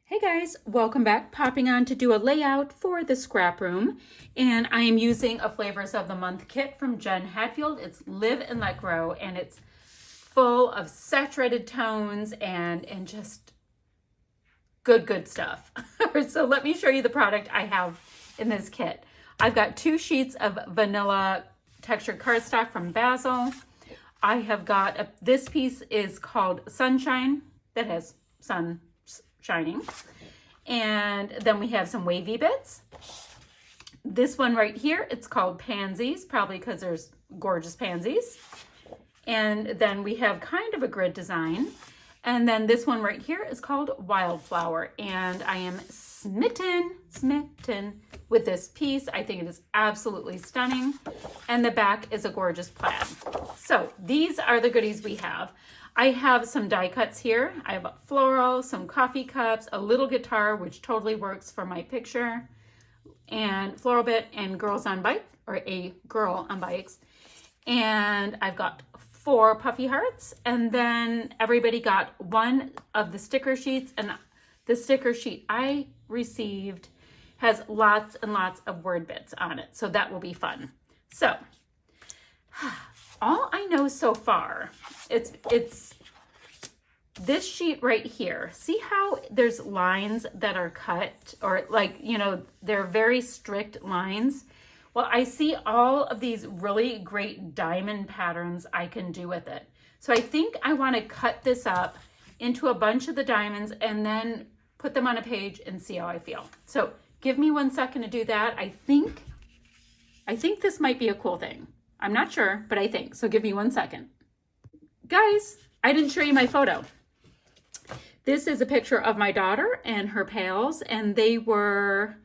Hey guys, welcome back. Popping on to do a layout for the scrap room, and I am using a Flavors of the Month kit from Hadfield. It's Live and Let Grow, and it's full of saturated tones and just good stuff. So let me show you the product I have in this kit. I've got 2 sheets of vanilla textured cardstock from Basil. I have got this piece is called Sunshine, that has sun shining. And then we have some wavy bits. This one right here, it's called Pansies, probably because there's gorgeous pansies. And then we have kind of a grid design. And then this one right here is called Wildflower. And I am smitten with this piece. I think it is absolutely stunning. And the back is a gorgeous plaid. So these are the goodies we have. I have some die cuts here. I have a floral, some coffee cups, a little guitar, which totally works for my picture, and floral bit and girls on bike, or a girl on bikes. And I've got 4 puffy hearts, and then everybody got 1 of the sticker sheets, and the sticker sheet I received has lots and lots of word bits on it, so that will be fun. So all I know so far, it's this sheet right here. See how there's lines that are cut, or like, you know, they're very strict lines. Well, I see all of these really great diamond patterns I can do with it. So I think I want to cut this up into a bunch of the diamonds and then put them on a page and see how I feel. So give me 1 second to do that. I think this might be a cool thing. I'm not sure, but I think. So give me 1 second. Guys, I didn't show you my photo. This is a picture of my daughter and her pals, and they were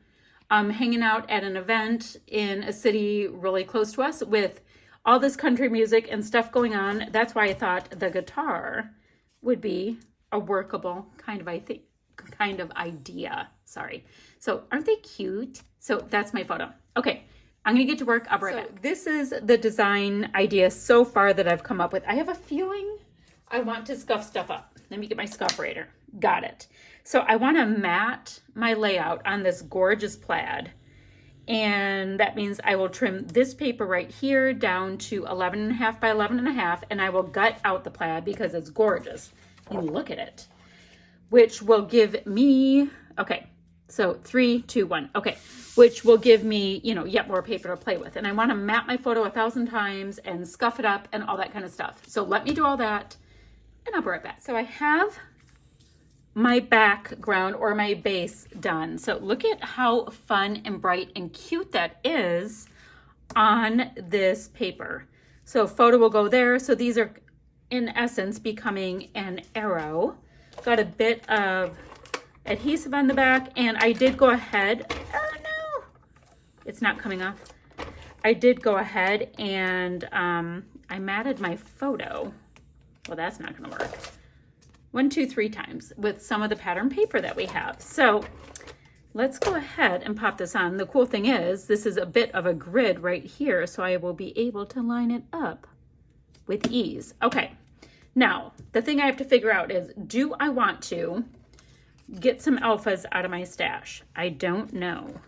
hanging out at an event in a city really close to us with all this country music and stuff going on. That's why I thought the guitar would be a workable kind of idea. Sorry. So aren't they cute? So that's my photo. Okay. I'm going to get to work. I'll be right back. This is the design idea so far that I've come up with. I have a feeling I want to scuff stuff up. Let me get my scufferator. Got it. So I want to mat my layout on this gorgeous plaid. And that means I will trim this paper right here down to 11.5 by 11.5. And I will gut out the plaid because it's gorgeous. You look at it. Which will give me, okay. So 3, 2, 1. Okay. Which will give me, you know, yet more paper to play with. And I want to map my photo 1,000 times and scuff it up and all that kind of stuff. So let me do all that and I'll be right back. So I have my background or my base done. So look at how fun and bright and cute that is on this paper. So photo will go there. So these are in essence becoming an arrow. Got a bit of adhesive on the back, and I did go ahead, oh no, it's not coming off. I did go ahead and I matted my photo. Well, that's not gonna work. 1, 2, 3 times with some of the pattern paper that we have. So let's go ahead and pop this on. The cool thing is this is a bit of a grid right here, so I will be able to line it up with ease. Okay, now the thing I have to figure out is, do I want to get some alphas out of my stash? I don't know.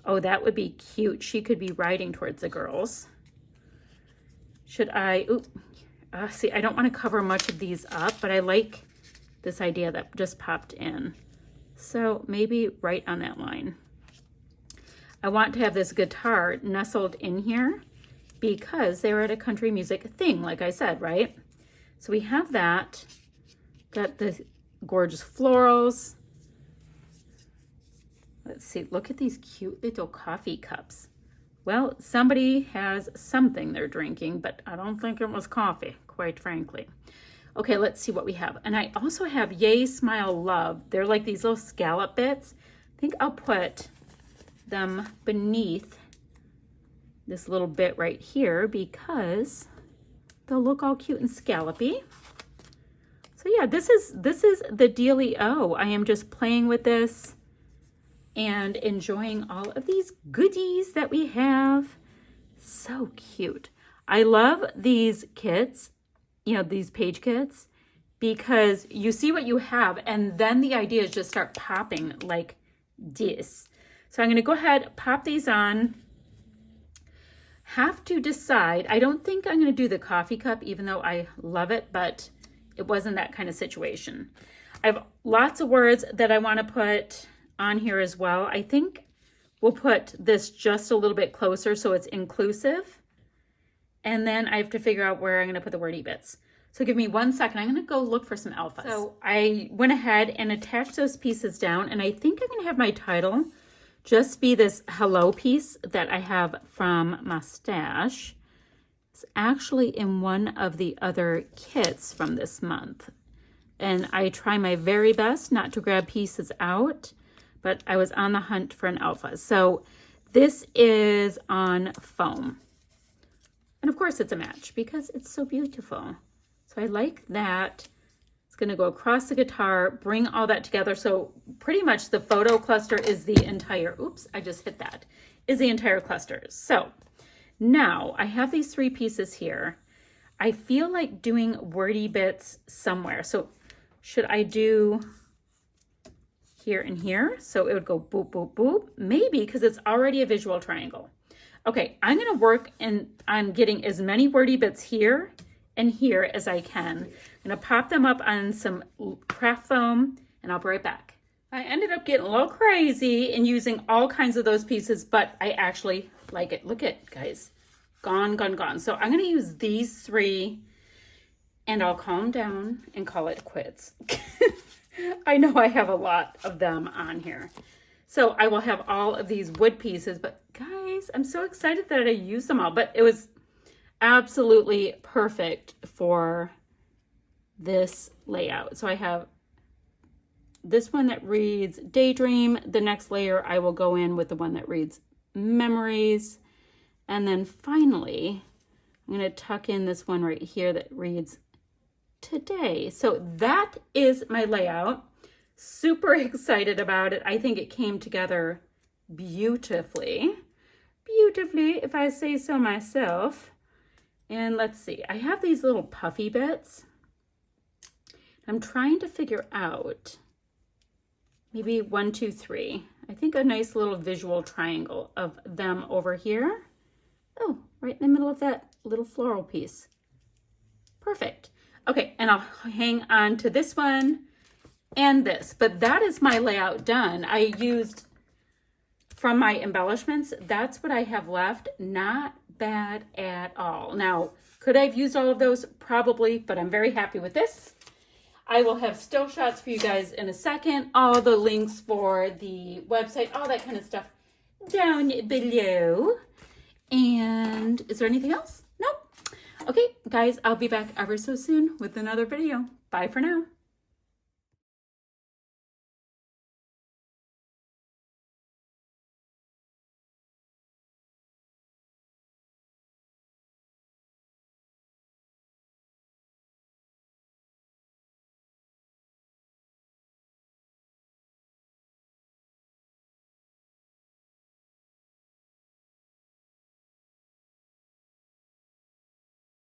Oh, that would be cute. She could be riding towards the girls. Should I, see, I don't want to cover much of these up, but I like this idea that just popped in. So maybe right on that line. I want to have this guitar nestled in here because they were at a country music thing, like I said, right? So we have that. Got the gorgeous florals. Let's see, look at these cute little coffee cups. Well, somebody has something they're drinking, but I don't think it was coffee, quite frankly. Okay, let's see what we have. And I also have Yay, Smile, Love. They're like these little scallop bits. I think I'll put them beneath this little bit right here because they'll look all cute and scallopy. So yeah, this is the dealio. I am just playing with this and enjoying all of these goodies that we have. So cute. I love these kits, you know, these page kits. because you see what you have, and then the idea is just start popping like this. So I'm going to go ahead, pop these on. Have to decide. I don't think I'm going to do the coffee cup, even though I love it, but it wasn't that kind of situation. I have lots of words that I want to put on here as well. I think we'll put this just a little bit closer so it's inclusive. And then I have to figure out where I'm going to put the wordy bits. So give me 1 second. I'm going to go look for some alphas. So I went ahead and attached those pieces down, and I think I'm going to have my title just be this hello piece that I have from Mustache. It's actually in one of the other kits from this month. And I try my very best not to grab pieces out, but I was on the hunt for an alpha. So this is on foam. And of course it's a match because it's so beautiful. So I like that. It's going to go across the guitar, bring all that together. So pretty much the photo cluster is the entire, oops, I just hit that, is the entire cluster. So now I have these 3 pieces here. I feel like doing wordy bits somewhere. So should I do here and here? So it would go boop, boop, boop. Maybe because it's already a visual triangle. Okay, I'm going to work on getting as many wordy bits here and here as I can. I'm going to pop them up on some craft foam, and I'll be right back. I ended up getting a little crazy and using all kinds of those pieces, but I actually like it. Look at, guys, gone, gone, gone. So I'm going to use these 3, and I'll calm down and call it quits. I know I have a lot of them on here. So I will have all of these wood pieces, but guys, I'm so excited that I used them all, but it was absolutely perfect for this layout. So I have this one that reads Daydream. The next layer I will go in with the one that reads Memories. And then finally, I'm going to tuck in this one right here that reads Today. So that is my layout. Super excited about it. I think it came together beautifully. Beautifully, if I say so myself. And let's see, I have these little puffy bits. I'm trying to figure out maybe 1, 2, 3. I think a nice little visual triangle of them over here. Oh, right in the middle of that little floral piece. Perfect. Okay, and I'll hang on to this one and this, but that is my layout done. I used from my embellishments, that's what I have left. Not bad at all. Now, could I have used all of those? Probably, but I'm very happy with this. I will have still shots for you guys in a second. All the links for the website, all that kind of stuff down below. And is there anything else? Nope. Okay, guys, I'll be back ever so soon with another video. Bye for now.